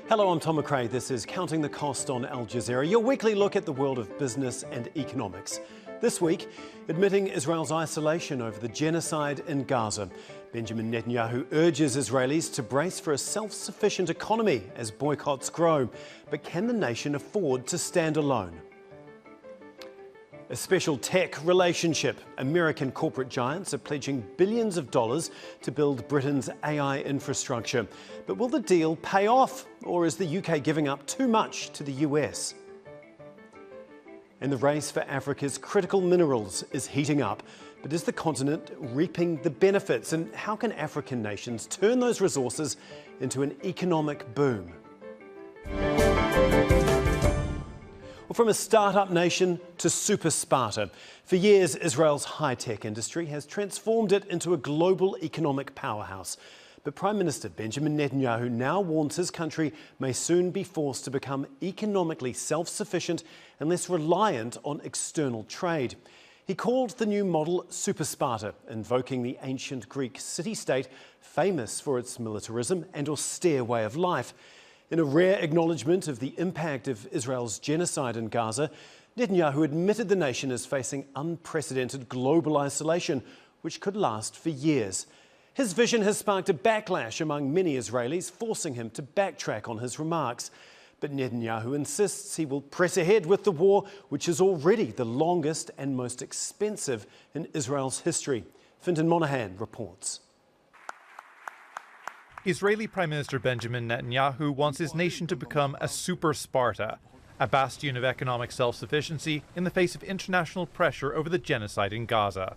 Hello, I'm Tom McRae. This is Counting the Cost on Al Jazeera, your weekly look at the world of business and economics. This week, admitting Israel's isolation over the genocide in Gaza. Benjamin Netanyahu urges Israelis to brace for a self-sufficient economy as boycotts grow. But can the nation afford to stand alone? A special tech relationship. American corporate giants are pledging billions of dollars to build Britain's AI infrastructure. But will the deal pay off, or is the UK giving up too much to the US? And the race for Africa's critical minerals is heating up. But is the continent reaping the benefits? And how can African nations turn those resources into an economic boom? From a startup nation to super Sparta. For years, Israel's high-tech industry has transformed it into a global economic powerhouse. But Prime Minister Benjamin Netanyahu now warns his country may soon be forced to become economically self-sufficient and less reliant on external trade. He called the new model Super Sparta, invoking the ancient Greek city-state famous for its militarism and austere way of life. In a rare acknowledgement of the impact of Israel's genocide in Gaza, Netanyahu admitted the nation is facing unprecedented global isolation, which could last for years. His vision has sparked a backlash among many Israelis, forcing him to backtrack on his remarks. But Netanyahu insists he will press ahead with the war, which is already the longest and most expensive in Israel's history. Fintan Monahan reports. Israeli Prime Minister Benjamin Netanyahu wants his nation to become a super Sparta, a bastion of economic self-sufficiency in the face of international pressure over the genocide in Gaza.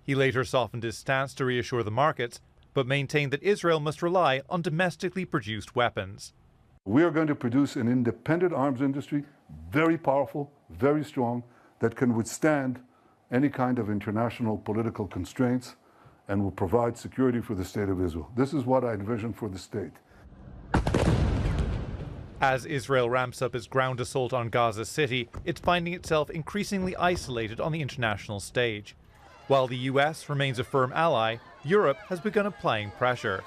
He later softened his stance to reassure the markets, but maintained that Israel must rely on domestically produced weapons. We are going to produce an independent arms industry, very powerful, very strong, that can withstand any kind of international political constraints and will provide security for the state of Israel. This is what I envision for the state. As Israel ramps up its ground assault on Gaza City, it's finding itself increasingly isolated on the international stage. While the US remains a firm ally, Europe has begun applying pressure.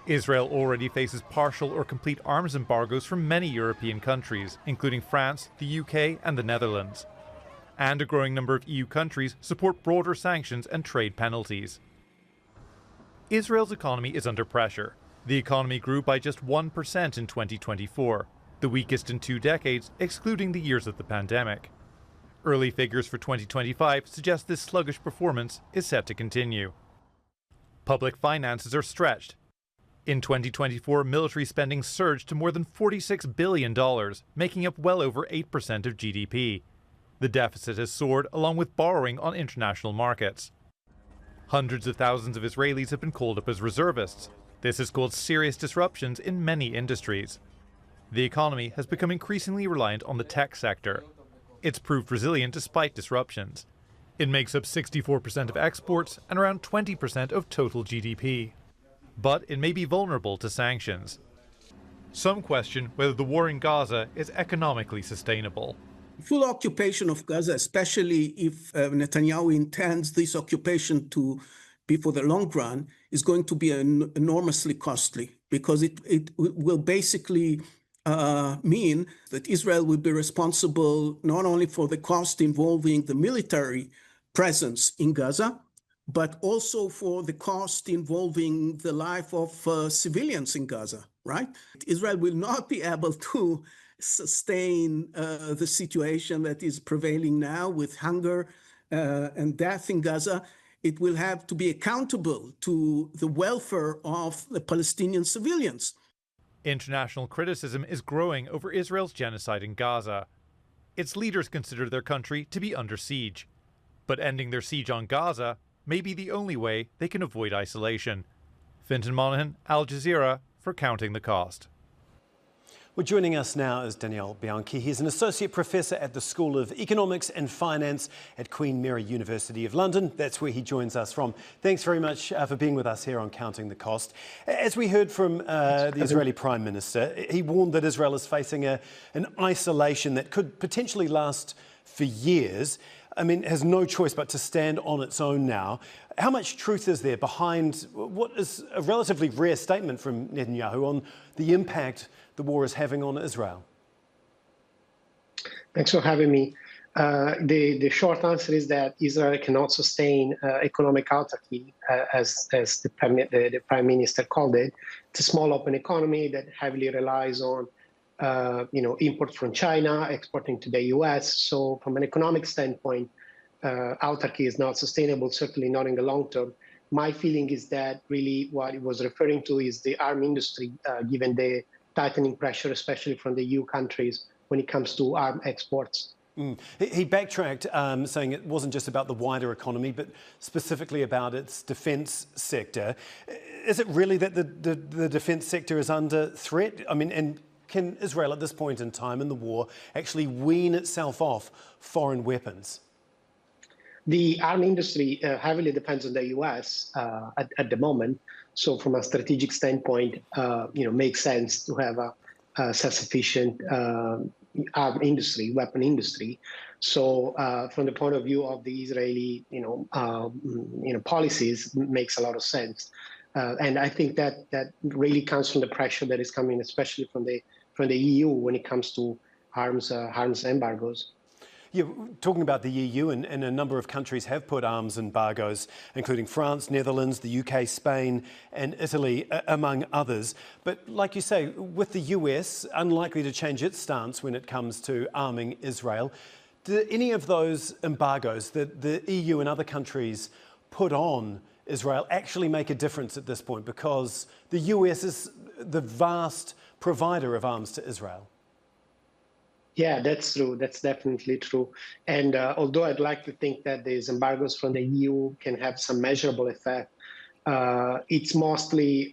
Israel already faces partial or complete arms embargoes from many European countries, including France, the UK and the Netherlands. And a growing number of EU countries support broader sanctions and trade penalties. Israel's economy is under pressure. The economy grew by just 1% in 2024, the weakest in 2 decades, excluding the years of the pandemic. Early figures for 2025 suggest this sluggish performance is set to continue. Public finances are stretched. In 2024, military spending surged to more than $46 billion, making up well over 8% of GDP. The deficit has soared along with borrowing on international markets. Hundreds of thousands of Israelis have been called up as reservists. This has caused serious disruptions in many industries. The economy has become increasingly reliant on the tech sector. It's proved resilient despite disruptions. It makes up 64% of exports and around 20% of total GDP. But it may be vulnerable to sanctions. Some question whether the war in Gaza is economically sustainable. Full occupation of Gaza, especially if Netanyahu intends this occupation to be for the long run, is going to be enormously costly because it will basically mean that Israel will be responsible not only for the cost involving the military presence in Gaza, but also for the cost involving the life of civilians in Gaza, right? Israel will not be able to sustain the situation that is prevailing now with hunger and death in Gaza. It will have to be accountable to the welfare of the Palestinian civilians. International criticism is growing over Israel's genocide in Gaza. Its leaders consider their country to be under siege. But ending their siege on Gaza may be the only way they can avoid isolation. Fintan Monahan, Al Jazeera, for Counting the Cost. Well, joining us now is Daniele Bianchi. He's an associate professor at the School of Economics and Finance at Queen Mary University of London. That's where he joins us from. Thanks very much for being with us here on Counting the Cost. As we heard from the Israeli Prime Minister, he warned that Israel is facing an isolation that could potentially last for years. I mean, has no choice but to stand on its own now. How much truth is there behind what is a relatively rare statement from Netanyahu on the impact the war is having on Israel? Thanks for having me. The short answer is that Israel cannot sustain economic autarky, as the Prime Minister called it. It's a small open economy that heavily relies on imports from China, exporting to the US. So from an economic standpoint, autarky is not sustainable, certainly not in the long term. My feeling is that really what it was referring to is the arms industry, given the tightening pressure, especially from the EU countries when it comes to arms exports. He backtracked, saying it wasn't just about the wider economy, but specifically about its defence sector. Is it really that the defence sector is under threat? I mean, and can Israel at this point in time in the war actually wean itself off foreign weapons? The arms industry heavily depends on the US at the moment. So from a strategic standpoint, makes sense to have a self-sufficient arms industry, weapon industry. So from the point of view of the Israeli, policies, makes a lot of sense. And I think that really comes from the pressure that is coming, especially from the EU when it comes to arms embargoes. Yeah, talking about the EU, and a number of countries have put arms embargoes, including France, Netherlands, the UK, Spain and Italy, among others. But like you say, with the US unlikely to change its stance when it comes to arming Israel, do any of those embargoes that the EU and other countries put on Israel actually make a difference at this point? Because the US is the vast provider of arms to Israel. Yeah, that's true. That's definitely true. And although I'd like to think that these embargoes from the EU can have some measurable effect, it's mostly,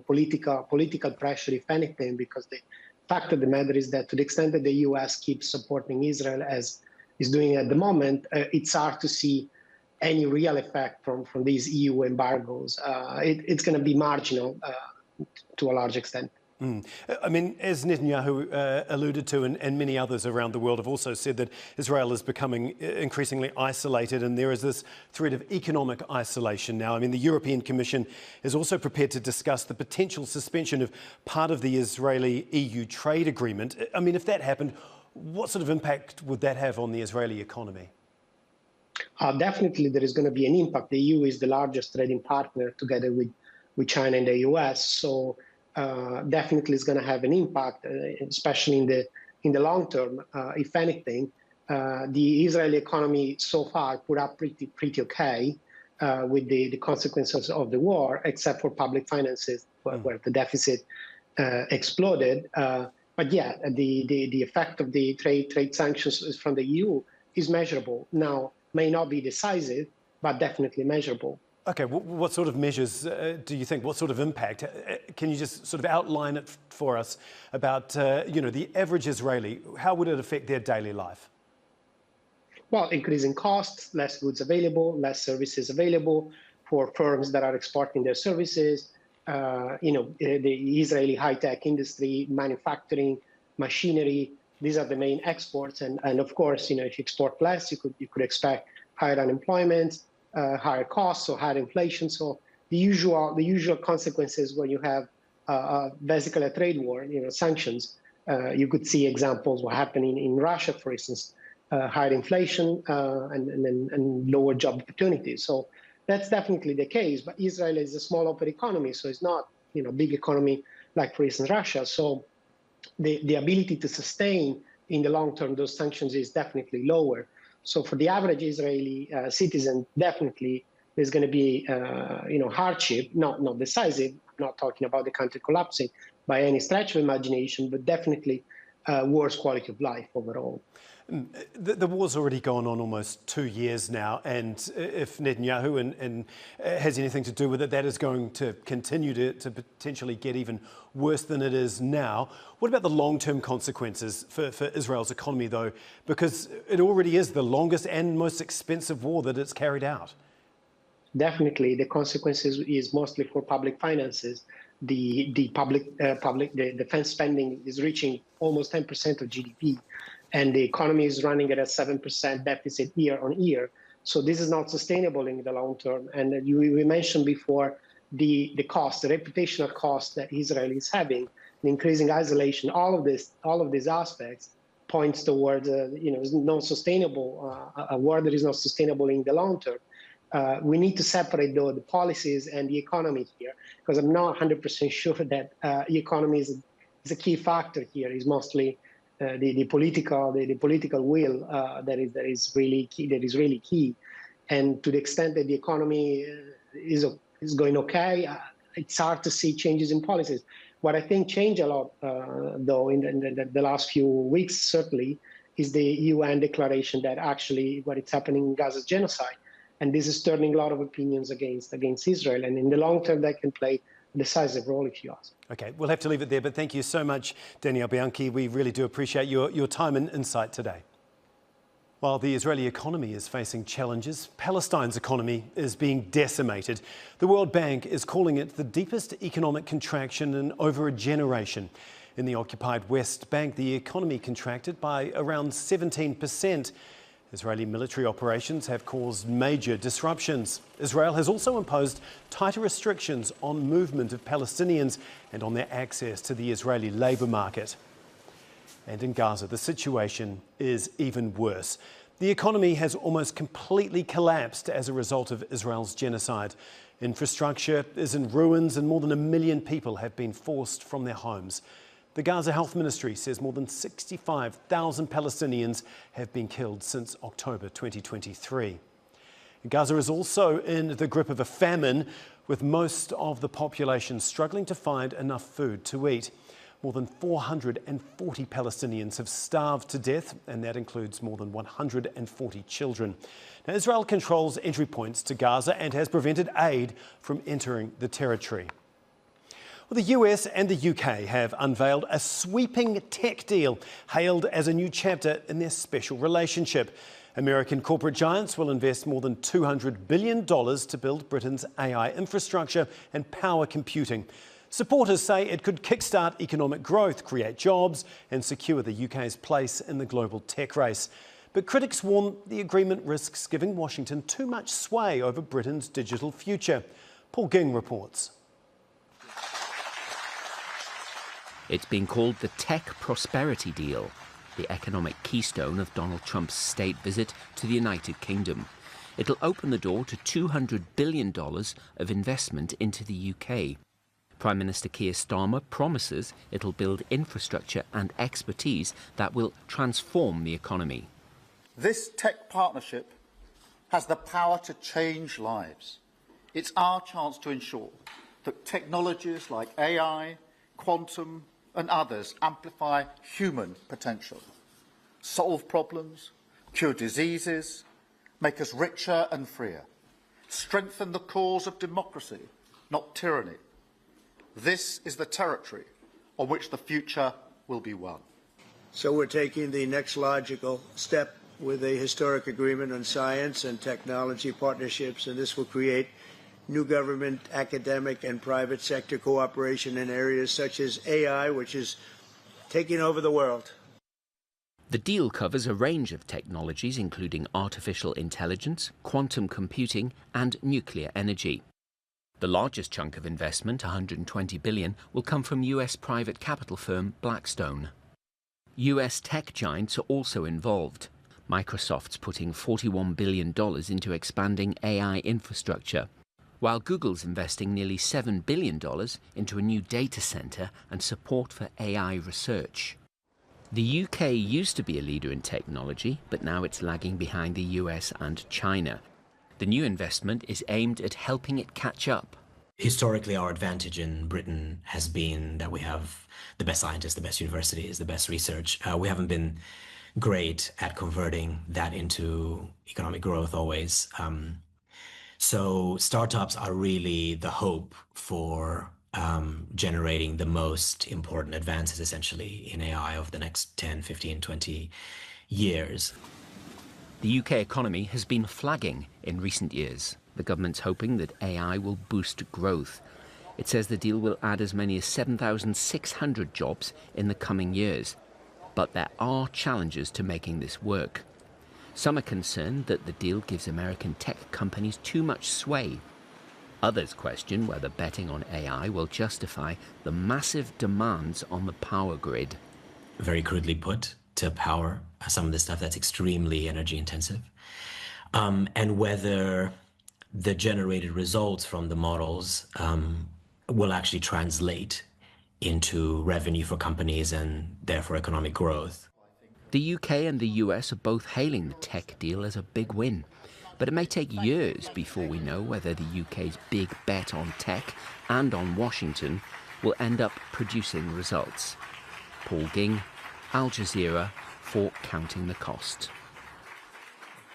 political pressure, if anything, because the fact of the matter is that to the extent that the US keeps supporting Israel as is doing at the moment, it's hard to see any real effect from these EU embargoes. It's going to be marginal to a large extent. I mean, as Netanyahu alluded to, and many others around the world have also said, that Israel is becoming increasingly isolated, and there is this threat of economic isolation now. I mean, the European Commission is also prepared to discuss the potential suspension of part of the Israeli-EU trade agreement. I mean, if that happened, what sort of impact would that have on the Israeli economy? Definitely, there is going to be an impact. The EU is the largest trading partner together with China and the US. So definitely is going to have an impact, especially in the long term. If anything, the Israeli economy so far put up pretty okay with the consequences of the war, except for public finances, where the deficit exploded. But yeah, the effect of the trade sanctions from the EU is measurable. Now, may not be decisive, but definitely measurable. Okay, what sort of measures do you think, what sort of impact? Can you just sort of outline it for us about, the average Israeli? How would it affect their daily life? Well, increasing costs, less goods available, less services available for firms that are exporting their services. The Israeli high-tech industry, manufacturing, machinery, these are the main exports. And of course, if you export less, you could expect higher unemployment, higher costs, or higher inflation. So the usual consequences when you have basically a trade war, sanctions. You could see examples what happening in Russia, for instance, higher inflation and lower job opportunities. So that's definitely the case. But Israel is a small open economy, so it's not big economy like, for instance, Russia. So the ability to sustain in the long term those sanctions is definitely lower. So for the average Israeli citizen, definitely there's going to be hardship, not decisive. I'm not talking about the country collapsing by any stretch of imagination, but definitely worse quality of life overall. The war's already gone on almost 2 years now, and if Netanyahu and has anything to do with it, that is going to continue to potentially get even worse than it is now. What about the long-term consequences for Israel's economy, though? Because it already is the longest and most expensive war that it's carried out. Definitely, the consequences is mostly for public finances. The defense spending is reaching almost 10% of GDP. and the economy is running at a 7% deficit year on year. So this is not sustainable in the long term. And we mentioned before the cost, the reputational cost that Israel is having, the increasing isolation, all of these aspects points towards not sustainable, a war that is not sustainable in the long term. We need to separate though the policies and the economy here, because I'm not 100% sure that the economy is a key factor here. It's mostly the political will that is really key. And to the extent that the economy is going okay, it's hard to see changes in policies. What I think changed a lot, though, in the last few weeks, certainly, is the UN declaration that actually what is happening in Gaza is genocide. And this is turning a lot of opinions against Israel. And in the long term, that can play a decisive role, if you ask. OK, we'll have to leave it there. But thank you so much, Daniele Bianchi. We really do appreciate your time and insight today. While the Israeli economy is facing challenges, Palestine's economy is being decimated. The World Bank is calling it the deepest economic contraction in over a generation. In the occupied West Bank, the economy contracted by around 17%. Israeli military operations have caused major disruptions. Israel has also imposed tighter restrictions on movement of Palestinians and on their access to the Israeli labour market. And in Gaza, the situation is even worse. The economy has almost completely collapsed as a result of Israel's genocide. Infrastructure is in ruins and more than 1 million people have been forced from their homes. The Gaza Health Ministry says more than 65,000 Palestinians have been killed since October 2023. Gaza is also in the grip of a famine, with most of the population struggling to find enough food to eat. More than 440 Palestinians have starved to death, and that includes more than 140 children. Now, Israel controls entry points to Gaza and has prevented aid from entering the territory. Well, the US and the UK have unveiled a sweeping tech deal, hailed as a new chapter in their special relationship. American corporate giants will invest more than $200 billion to build Britain's AI infrastructure and power computing. Supporters say it could kickstart economic growth, create jobs and secure the UK's place in the global tech race. But critics warn the agreement risks giving Washington too much sway over Britain's digital future. Paul Ging reports. It's been called the Tech Prosperity Deal, the economic keystone of Donald Trump's state visit to the United Kingdom. It'll open the door to $200 billion of investment into the UK. Prime Minister Keir Starmer promises it'll build infrastructure and expertise that will transform the economy. This tech partnership has the power to change lives. It's our chance to ensure that technologies like AI, quantum and others amplify human potential, solve problems, cure diseases, make us richer and freer, strengthen the cause of democracy, not tyranny. This is the territory on which the future will be won. So we're taking the next logical step with a historic agreement on science and technology partnerships, and this will create new government, academic and private sector cooperation in areas such as AI, which is taking over the world. The deal covers a range of technologies, including artificial intelligence, quantum computing and nuclear energy. The largest chunk of investment, $120 billion, will come from US private capital firm Blackstone. US tech giants are also involved. Microsoft's putting $41 billion into expanding AI infrastructure, while Google's investing nearly $7 billion into a new data center and support for AI research. The UK used to be a leader in technology, but now it's lagging behind the US and China. The new investment is aimed at helping it catch up. Historically, our advantage in Britain has been that we have the best scientists, the best universities, the best research. We haven't been great at converting that into economic growth always. So startups are really the hope for generating the most important advances, essentially, in AI over the next 10, 15, 20 years. The UK economy has been flagging in recent years. The government's hoping that AI will boost growth. It says the deal will add as many as 7,600 jobs in the coming years. But there are challenges to making this work. Some are concerned that the deal gives American tech companies too much sway. Others question whether betting on AI will justify the massive demands on the power grid. Very crudely put, to power some of the stuff that's extremely energy intensive. And whether the generated results from the models will actually translate into revenue for companies and therefore economic growth. The UK and the US are both hailing the tech deal as a big win. But it may take years before we know whether the UK's big bet on tech and on Washington will end up producing results. Paul Ging, Al Jazeera, for Counting the Cost.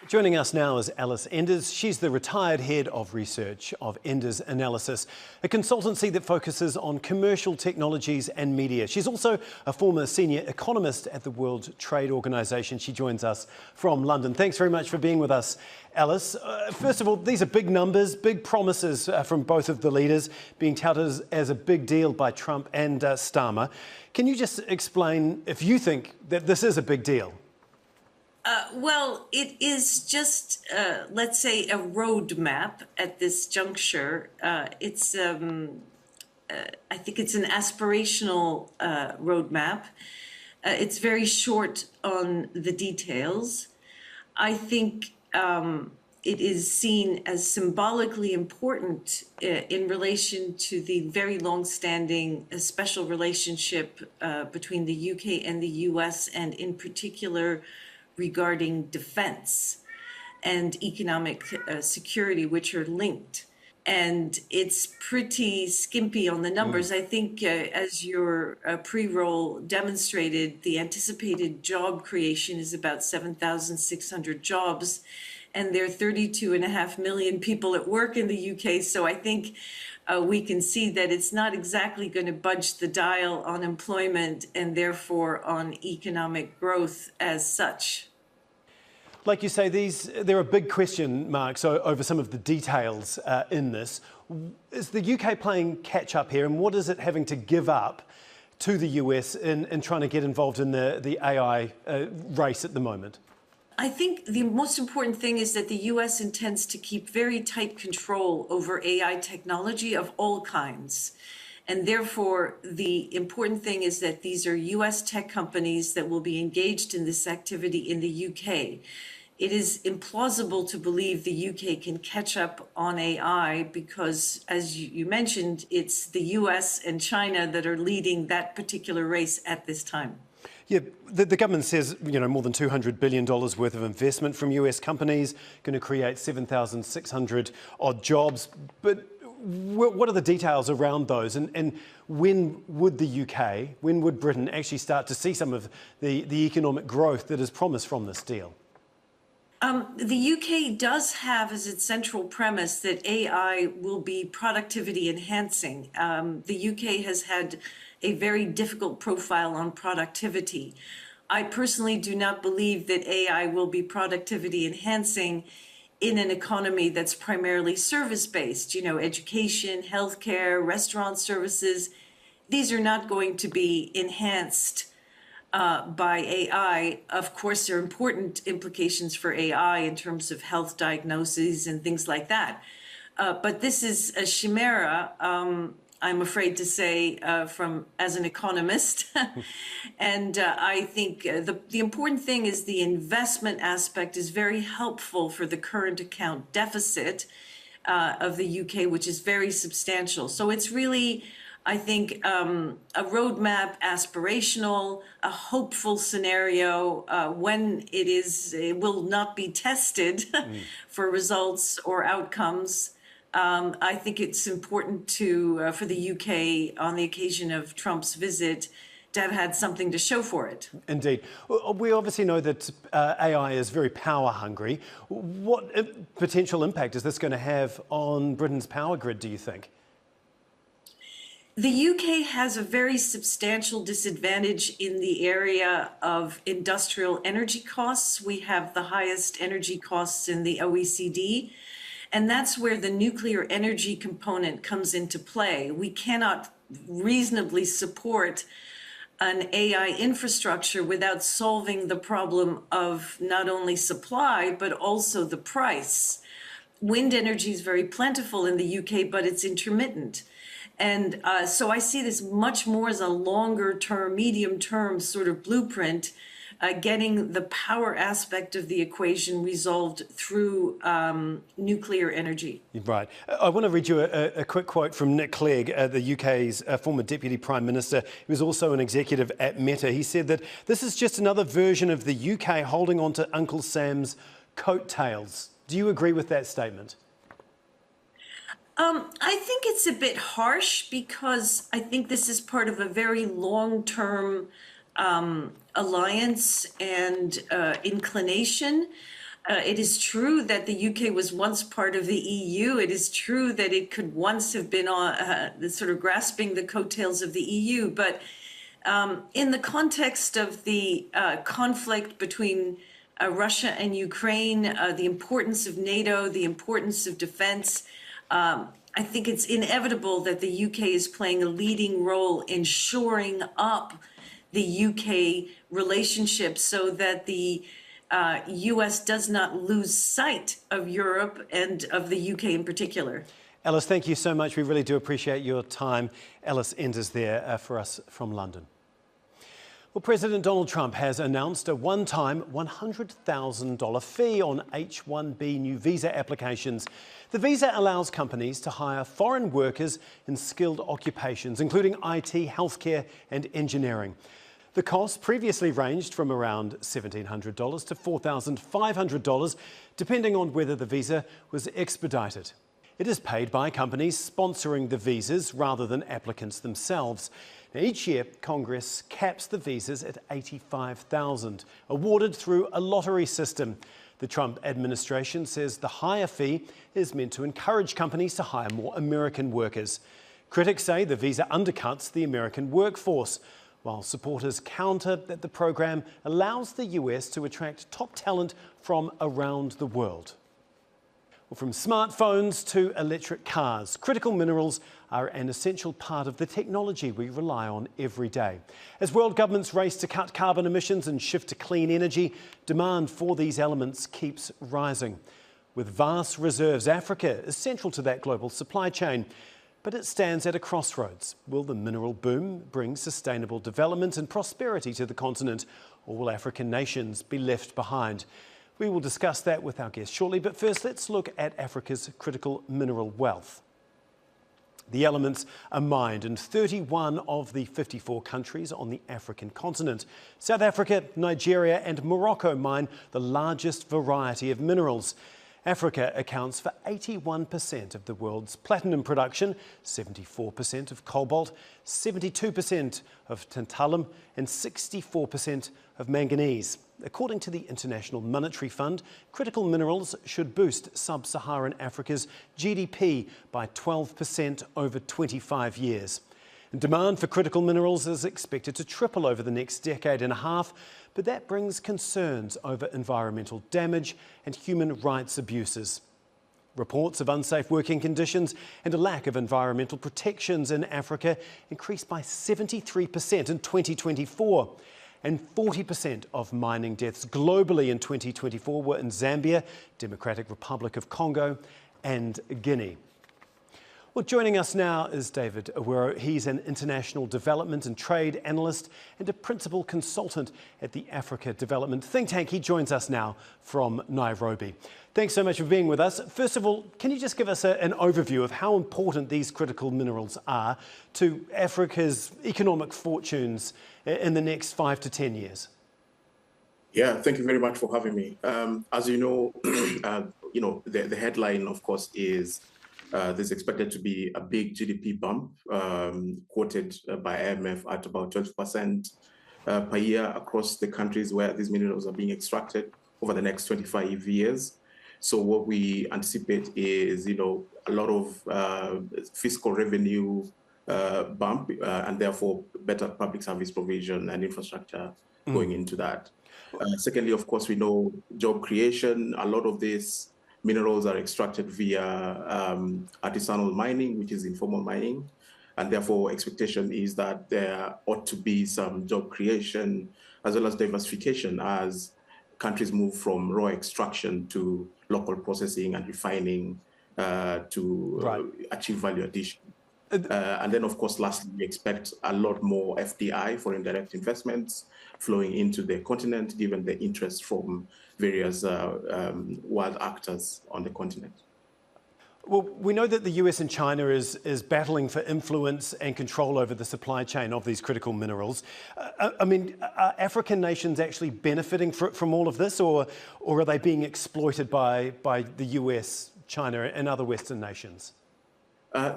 Joining us now is Alice Enders. She's the retired head of research of Enders Analysis, a consultancy that focuses on commercial technologies and media. She's also a former senior economist at the World Trade Organization. She joins us from London. Thanks very much for being with us, Alice. First of all, these are big numbers, big promises from both of the leaders, being touted as a big deal by Trump and Starmer. Can you just explain if you think that this is a big deal? Well, it is just, let's say, a roadmap at this juncture. I think it's an aspirational roadmap. It's very short on the details. I think it is seen as symbolically important in relation to the very long-standing special relationship between the UK and the US, and in particular regarding defense and economic security, which are linked. And it's pretty skimpy on the numbers. I think as your pre-roll demonstrated, the anticipated job creation is about 7,600 jobs. And there are 32.5 million people at work in the UK. So I think we can see that it's not exactly going to budge the dial on employment and therefore on economic growth as such. Like you say, there are big question marks over some of the details in this. Is the UK playing catch up here, and what is it having to give up to the US in trying to get involved in the AI race at the moment? I think the most important thing is that the US intends to keep very tight control over AI technology of all kinds. And therefore, the important thing is that these are US tech companies that will be engaged in this activity in the UK. It is implausible to believe the UK can catch up on AI because, as you mentioned, it's the US and China that are leading that particular race at this time. Yeah, the government says, more than $200 billion worth of investment from US companies, going to create 7,600 odd jobs. But what are the details around those? And when would the UK, when would Britain actually start to see some of the economic growth that is promised from this deal? The UK does have as its central premise that AI will be productivity enhancing. The UK has had a very difficult profile on productivity. I personally do not believe that AI will be productivity enhancing in an economy that's primarily service-based, education, healthcare, restaurant services. These are not going to be enhanced by AI. Of course, there are important implications for AI in terms of health diagnoses and things like that. But this is a chimera, I'm afraid to say, as an economist. And I think the important thing is the investment aspect is very helpful for the current account deficit of the UK, which is very substantial. So it's really, I think, a roadmap, aspirational, a hopeful scenario when it will not be tested for results or outcomes. I think it's important for the UK, on the occasion of Trump's visit, to have had something to show for it. Indeed. We obviously know that AI is very power hungry. What potential impact is this going to have on Britain's power grid, do you think? The UK has a very substantial disadvantage in the area of industrial energy costs. We have the highest energy costs in the OECD. And that's where the nuclear energy component comes into play. We cannot reasonably support an AI infrastructure without solving the problem of not only supply, but also the price. Wind energy is very plentiful in the UK, but it's intermittent. And so I see this much more as a longer term, medium term sort of blueprint, getting the power aspect of the equation resolved through nuclear energy. Right. I want to read you a quick quote from Nick Clegg, the UK's former Deputy Prime Minister. He was also an executive at Meta. He said that this is just another version of the UK holding on to Uncle Sam's coattails. Do you agree with that statement? I think it's a bit harsh because I think this is part of a very long-term alliance and inclination. It is true that the UK was once part of the EU. It is true that it could once have been sort of grasping the coattails of the EU. But in the context of the conflict between Russia and Ukraine, the importance of NATO, the importance of defense, I think it's inevitable that the UK is playing a leading role in shoring up the UK relationship so that the US does not lose sight of Europe and of the UK in particular. Alice, thank you so much. We really do appreciate your time. Alice Enders there for us from London. Well, President Donald Trump has announced a one-time $100,000 fee on H-1B new visa applications. The visa allows companies to hire foreign workers in skilled occupations, including IT, healthcare and engineering. The cost previously ranged from around $1,700 to $4,500, depending on whether the visa was expedited. It is paid by companies sponsoring the visas rather than applicants themselves. Now, each year, Congress caps the visas at $85,000, awarded through a lottery system. The Trump administration says the higher fee is meant to encourage companies to hire more American workers. Critics say the visa undercuts the American workforce, while supporters counter that the program allows the US to attract top talent from around the world. Well, from smartphones to electric cars, critical minerals are an essential part of the technology we rely on every day. As world governments race to cut carbon emissions and shift to clean energy, demand for these elements keeps rising. With vast reserves, Africa is central to that global supply chain. But it stands at a crossroads. Will the mineral boom bring sustainable development and prosperity to the continent, or will African nations be left behind? We will discuss that with our guest shortly, but first let's look at Africa's critical mineral wealth. The elements are mined in 31 of the 54 countries on the African continent. South Africa, Nigeria and Morocco mine the largest variety of minerals. Africa accounts for 81% of the world's platinum production, 74% of cobalt, 72% of tantalum and 64% of manganese. According to the International Monetary Fund, critical minerals should boost sub-Saharan Africa's GDP by 12% over 25 years. Demand for critical minerals is expected to triple over the next decade and a half, but that brings concerns over environmental damage and human rights abuses. Reports of unsafe working conditions and a lack of environmental protections in Africa increased by 73% in 2024. And 40% of mining deaths globally in 2024 were in Zambia, Democratic Republic of Congo and Guinea. Well, joining us now is David Awero. He's an international development and trade analyst and a principal consultant at the Africa Development think tank. He joins us now from Nairobi. Thanks so much for being with us. First of all, can you just give us an overview of how important these critical minerals are to Africa's economic fortunes in the next 5 to 10 years? Yeah, thank you very much for having me. As you know, the headline, of course, is there's expected to be a big GDP bump, quoted by IMF at about 12% per year across the countries where these minerals are being extracted over the next 25 years. So what we anticipate is, a lot of fiscal revenue bump and therefore better public service provision and infrastructure going into that. Secondly, of course, we know job creation. A lot of these minerals are extracted via artisanal mining, which is informal mining. And therefore, expectation is that there ought to be some job creation as well as diversification as countries move from raw extraction to local processing and refining to achieve value addition. And then, of course, lastly, we expect a lot more FDI, foreign direct investments, flowing into the continent, given the interest from various world actors on the continent. Well, we know that the US and China is battling for influence and control over the supply chain of these critical minerals. I mean, are African nations actually benefiting from all of this, or are they being exploited by the US, China, and other Western nations?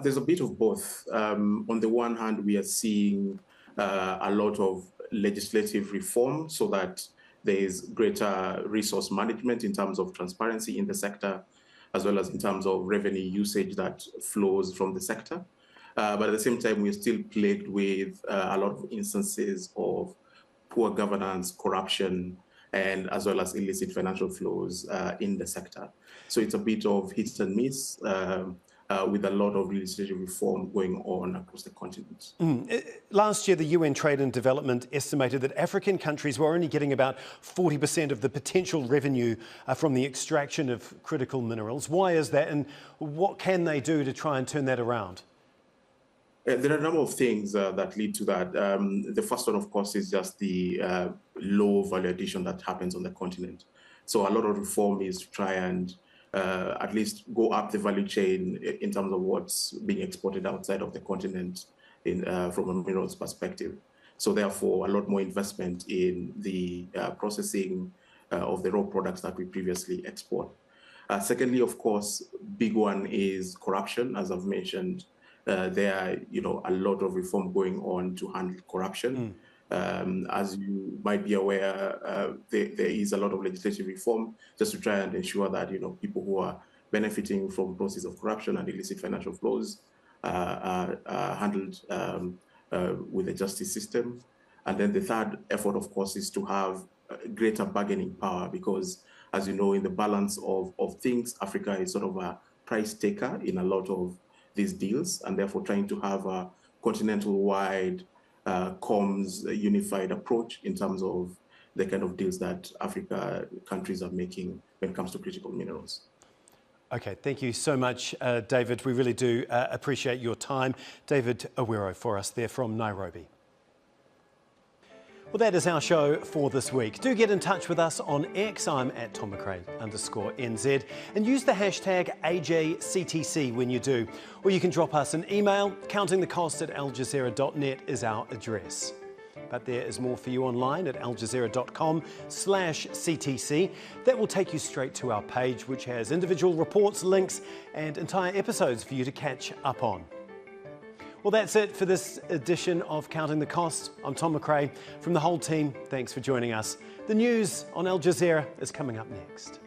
There's a bit of both. On the one hand, we are seeing a lot of legislative reform so that there is greater resource management in terms of transparency in the sector, as well as in terms of revenue usage that flows from the sector. But at the same time, we're still plagued with a lot of instances of poor governance, corruption, and as well as illicit financial flows in the sector. So it's a bit of hit and miss with a lot of legislative reform going on across the continent. Last year, the UN Trade and Development estimated that African countries were only getting about 40% of the potential revenue from the extraction of critical minerals. Why is that, and what can they do to try and turn that around? There are a number of things that lead to that. The first one, of course, is just the low value addition that happens on the continent. So a lot of reform is to try and at least go up the value chain in terms of what's being exported outside of the continent from a minerals perspective. So therefore, a lot more investment in the processing of the raw products that we previously export. Secondly, of course, big one is corruption. As I've mentioned, there are a lot of reform going on to handle corruption. As you might be aware, there is a lot of legislative reform just to try and ensure that people who are benefiting from process of corruption and illicit financial flows are handled with the justice system. And then the third effort, of course, is to have greater bargaining power because, as you know, in the balance of things, Africa is sort of a price taker in a lot of these deals, and therefore trying to have a continental-wide comms unified approach in terms of the kind of deals that Africa countries are making when it comes to critical minerals. Okay, thank you so much, David. We really do appreciate your time. David Awero for us there from Nairobi. Well, that is our show for this week. Do get in touch with us on X. I'm at @TomMcRae_NZ and use the hashtag AJCTC when you do. Or you can drop us an email. countingthecost@aljazeera.net is our address. But there is more for you online at aljazeera.com/CTC. That will take you straight to our page, which has individual reports, links, and entire episodes for you to catch up on. Well, that's it for this edition of Counting the Cost. I'm Tom McRae. From the whole team, thanks for joining us. The news on Al Jazeera is coming up next.